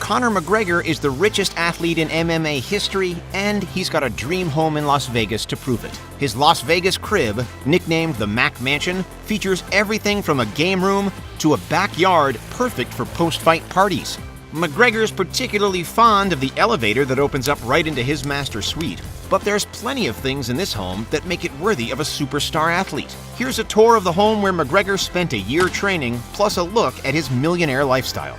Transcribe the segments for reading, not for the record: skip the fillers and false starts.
Conor McGregor is the richest athlete in MMA history, and he's got a dream home in Las Vegas to prove it. His Las Vegas crib, nicknamed the Mac Mansion, features everything from a game room to a backyard perfect for post-fight parties. McGregor's particularly fond of the elevator that opens up right into his master suite. But there's plenty of things in this home that make it worthy of a superstar athlete. Here's a tour of the home where McGregor spent a year training, plus a look at his millionaire lifestyle.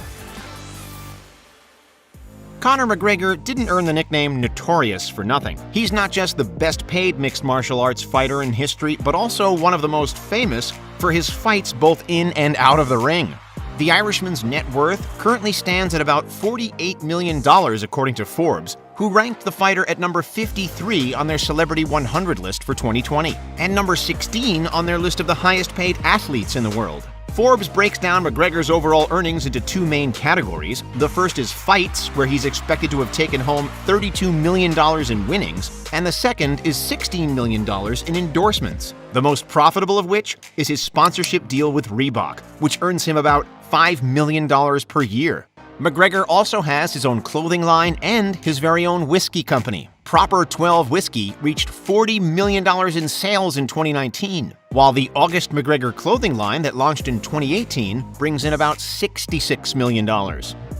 Conor McGregor didn't earn the nickname Notorious for nothing. He's not just the best-paid mixed martial arts fighter in history, but also one of the most famous for his fights both in and out of the ring. The Irishman's net worth currently stands at about $48 million according to Forbes, who ranked the fighter at number 53 on their Celebrity 100 list for 2020, and number 16 on their list of the highest-paid athletes in the world. Forbes breaks down McGregor's overall earnings into two main categories. The first is fights, where he's expected to have taken home $32 million in winnings, and the second is $16 million in endorsements, the most profitable of which is his sponsorship deal with Reebok, which earns him about $5 million per year. McGregor also has his own clothing line and his very own whiskey company. Proper 12 Whiskey reached $40 million in sales in 2019, while the August McGregor clothing line that launched in 2018 brings in about $66 million.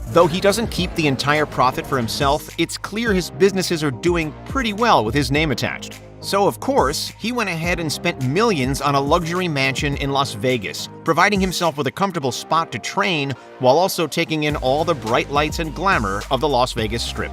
Though he doesn't keep the entire profit for himself, it's clear his businesses are doing pretty well with his name attached. So, of course, he went ahead and spent millions on a luxury mansion in Las Vegas, providing himself with a comfortable spot to train while also taking in all the bright lights and glamour of the Las Vegas Strip.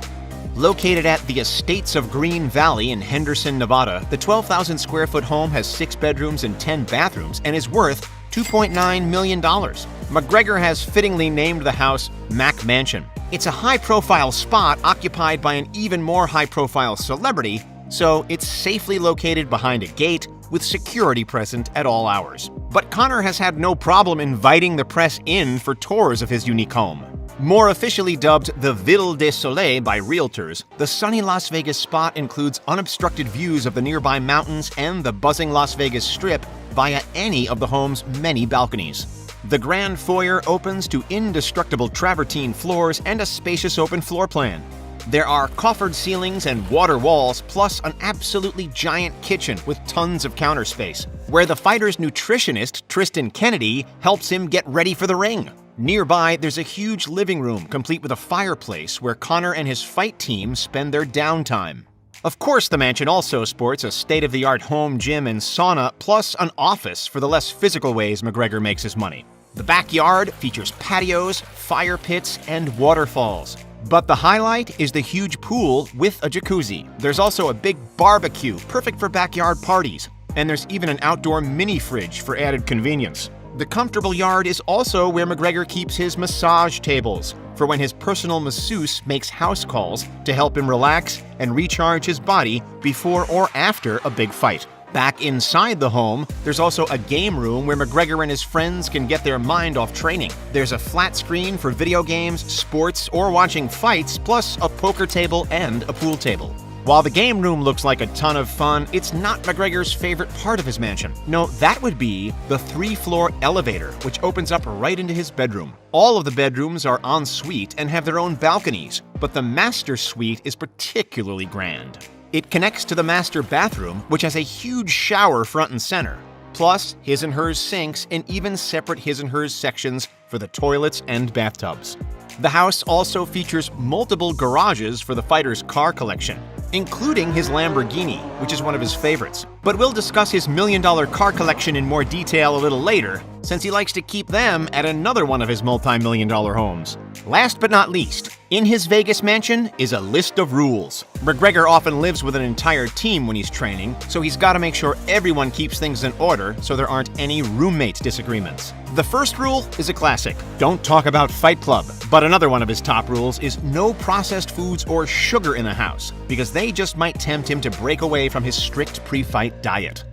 Located at the Estates of Green Valley in Henderson, Nevada, the 12,000 square foot home has 6 bedrooms and 10 bathrooms and is worth $2.9 million. McGregor has fittingly named the house Mac Mansion. It's a high-profile spot occupied by an even more high-profile celebrity, so it's safely located behind a gate with security present at all hours. But Conor has had no problem inviting the press in for tours of his unique home. More officially dubbed the Ville du Soleil by realtors, the sunny Las Vegas spot includes unobstructed views of the nearby mountains and the buzzing Las Vegas Strip via any of the home's many balconies. The grand foyer opens to indestructible travertine floors and a spacious open floor plan. There are coffered ceilings and water walls, plus an absolutely giant kitchen with tons of counter space, where the fighter's nutritionist, Tristan Kennedy, helps him get ready for the ring. Nearby, there's a huge living room complete with a fireplace where Conor and his fight team spend their downtime. Of course, the mansion also sports a state-of-the-art home gym and sauna, plus an office for the less physical ways McGregor makes his money. The backyard features patios, fire pits, and waterfalls. But the highlight is the huge pool with a jacuzzi. There's also a big barbecue, perfect for backyard parties. And there's even an outdoor mini fridge for added convenience. The comfortable yard is also where McGregor keeps his massage tables, for when his personal masseuse makes house calls to help him relax and recharge his body before or after a big fight. Back inside the home, there's also a game room where McGregor and his friends can get their mind off training. There's a flat screen for video games, sports, or watching fights, plus a poker table and a pool table. While the game room looks like a ton of fun, it's not McGregor's favorite part of his mansion. No, that would be the 3-floor elevator, which opens up right into his bedroom. All of the bedrooms are en suite and have their own balconies, but the master suite is particularly grand. It connects to the master bathroom, which has a huge shower front and center, plus his and hers sinks and even separate his and hers sections for the toilets and bathtubs. The house also features multiple garages for the fighter's car collection, including his Lamborghini, which is one of his favorites. But we'll discuss his million-dollar car collection in more detail a little later, since he likes to keep them at another one of his multi-million-dollar homes. Last but not least, in his Vegas mansion is a list of rules. McGregor often lives with an entire team when he's training, so he's got to make sure everyone keeps things in order so there aren't any roommate disagreements. The first rule is a classic: don't talk about Fight Club. But another one of his top rules is no processed foods or sugar in the house, because they just might tempt him to break away from his strict pre-fight diet.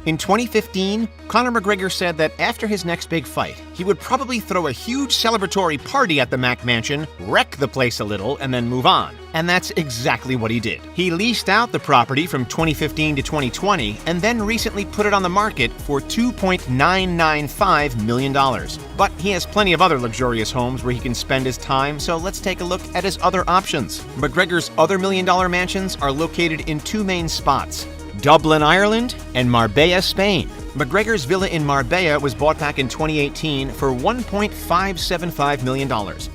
In 2015, Conor McGregor said that after his next big fight, he would probably throw a huge celebratory party at the Mac Mansion, wreck the place a little, and then move on. And that's exactly what he did. He leased out the property from 2015 to 2020 and then recently put it on the market for $2.995 million. But he has plenty of other luxurious homes where he can spend his time, so let's take a look at his other options. McGregor's other million-dollar mansions are located in two main spots: Dublin, Ireland, and Marbella, Spain. McGregor's villa in Marbella was bought back in 2018 for $1.575 million.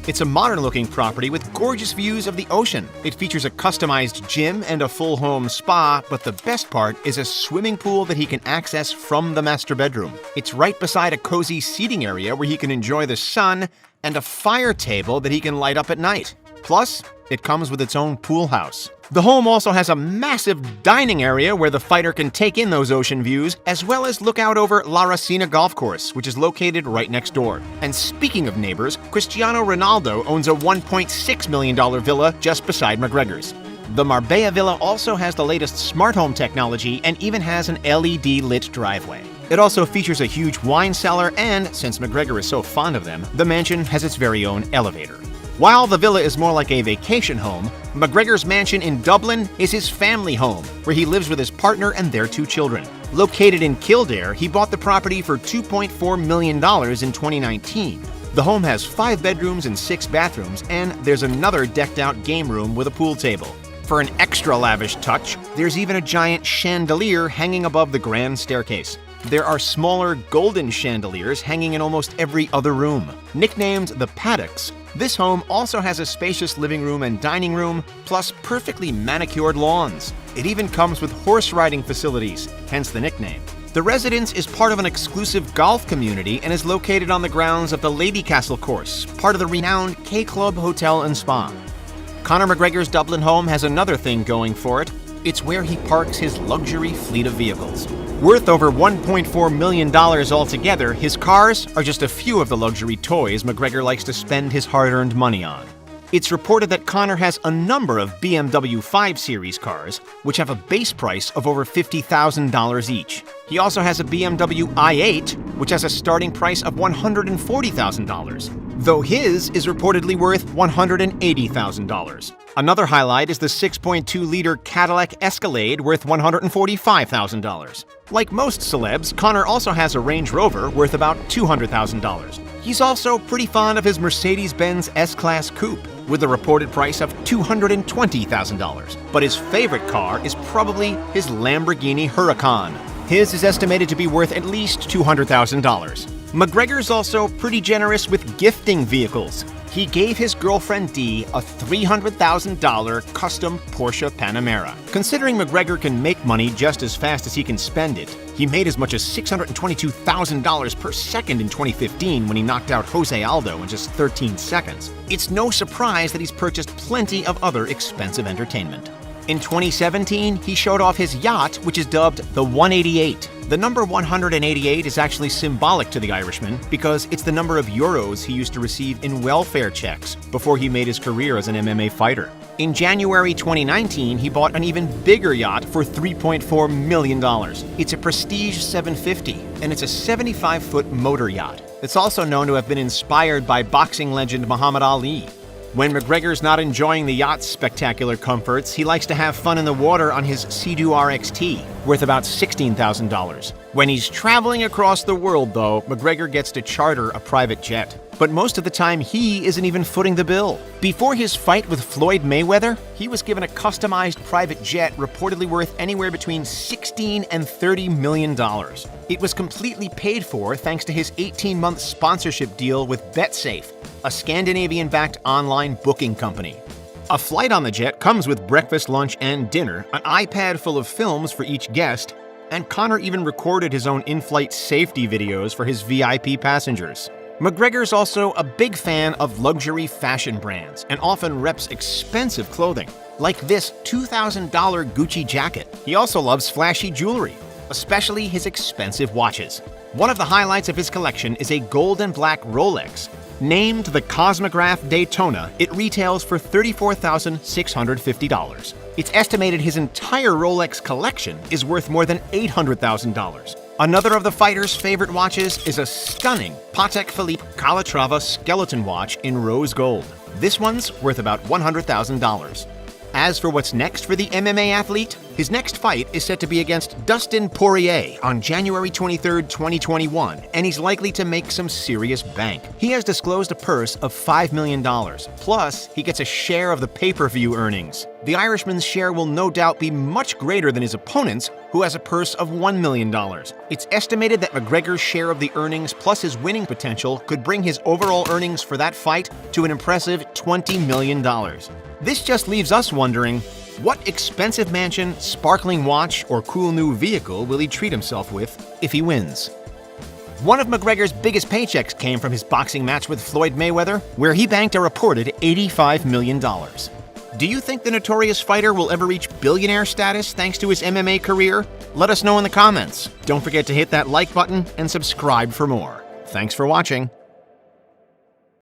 It's a modern-looking property with gorgeous views of the ocean. It features a customized gym and a full home spa, but the best part is a swimming pool that he can access from the master bedroom. It's right beside a cozy seating area where he can enjoy the sun and a fire table that he can light up at night. Plus, it comes with its own pool house. The home also has a massive dining area where the fighter can take in those ocean views, as well as look out over La Racina Golf Course, which is located right next door. And speaking of neighbors, Cristiano Ronaldo owns a $1.6 million villa just beside McGregor's. The Marbella villa also has the latest smart home technology and even has an LED-lit driveway. It also features a huge wine cellar and, since McGregor is so fond of them, the mansion has its very own elevator. While the villa is more like a vacation home, McGregor's mansion in Dublin is his family home, where he lives with his partner and their two children. Located in Kildare, he bought the property for $2.4 million in 2019. The home has 5 bedrooms and 6 bathrooms, and there's another decked-out game room with a pool table. For an extra lavish touch, there's even a giant chandelier hanging above the grand staircase. There are smaller golden chandeliers hanging in almost every other room. Nicknamed the Paddocks, this home also has a spacious living room and dining room, plus perfectly manicured lawns. It even comes with horse riding facilities, hence the nickname. The residence is part of an exclusive golf community and is located on the grounds of the Lady Castle course, part of the renowned K-Club Hotel and Spa. Conor McGregor's Dublin home has another thing going for it. It's where he parks his luxury fleet of vehicles. Worth over $1.4 million altogether, his cars are just a few of the luxury toys McGregor likes to spend his hard-earned money on. It's reported that Conor has a number of BMW 5 Series cars, which have a base price of over $50,000 each. He also has a BMW i8, which has a starting price of $140,000, though his is reportedly worth $180,000. Another highlight is the 6.2-liter Cadillac Escalade worth $145,000. Like most celebs, Conor also has a Range Rover worth about $200,000. He's also pretty fond of his Mercedes-Benz S-Class Coupe, with a reported price of $220,000. But his favorite car is probably his Lamborghini Huracan. His is estimated to be worth at least $200,000. McGregor's also pretty generous with gifting vehicles. He gave his girlfriend Dee a $300,000 custom Porsche Panamera. Considering McGregor can make money just as fast as he can spend it, he made as much as $622,000 per second in 2015 when he knocked out Jose Aldo in just 13 seconds. It's no surprise that he's purchased plenty of other expensive entertainment. In 2017, he showed off his yacht, which is dubbed the 188. The number 188 is actually symbolic to the Irishman because it's the number of euros he used to receive in welfare checks before he made his career as an MMA fighter. In January 2019, he bought an even bigger yacht for $3.4 million. It's a Prestige 750, and it's a 75-foot motor yacht. It's also known to have been inspired by boxing legend Muhammad Ali. When McGregor's not enjoying the yacht's spectacular comforts, he likes to have fun in the water on his Sea-Doo RXT, worth about $16,000. When he's traveling across the world, though, McGregor gets to charter a private jet. But most of the time, he isn't even footing the bill. Before his fight with Floyd Mayweather, he was given a customized private jet reportedly worth anywhere between $16 and $30 million. It was completely paid for thanks to his 18-month sponsorship deal with BetSafe, a Scandinavian-backed online booking company. A flight on the jet comes with breakfast, lunch, and dinner, an iPad full of films for each guest, and Conor even recorded his own in-flight safety videos for his VIP passengers. McGregor's also a big fan of luxury fashion brands and often reps expensive clothing, like this $2,000 Gucci jacket. He also loves flashy jewelry, especially his expensive watches. One of the highlights of his collection is a gold and black Rolex. Named the Cosmograph Daytona, it retails for $34,650. It's estimated his entire Rolex collection is worth more than $800,000. Another of the fighter's favorite watches is a stunning Patek Philippe Calatrava skeleton watch in rose gold. This one's worth about $100,000. As for what's next for the MMA athlete, his next fight is set to be against Dustin Poirier on January 23, 2021, and he's likely to make some serious bank. He has disclosed a purse of $5 million, plus he gets a share of the pay-per-view earnings. The Irishman's share will no doubt be much greater than his opponent's, who has a purse of $1 million. It's estimated that McGregor's share of the earnings plus his winning potential could bring his overall earnings for that fight to an impressive $20 million. This just leaves us wondering, what expensive mansion, sparkling watch, or cool new vehicle will he treat himself with if he wins? One of McGregor's biggest paychecks came from his boxing match with Floyd Mayweather, where he banked a reported $85 million. Do you think the notorious fighter will ever reach billionaire status thanks to his MMA career? Let us know in the comments. Don't forget to hit that like button and subscribe for more. Thanks for watching.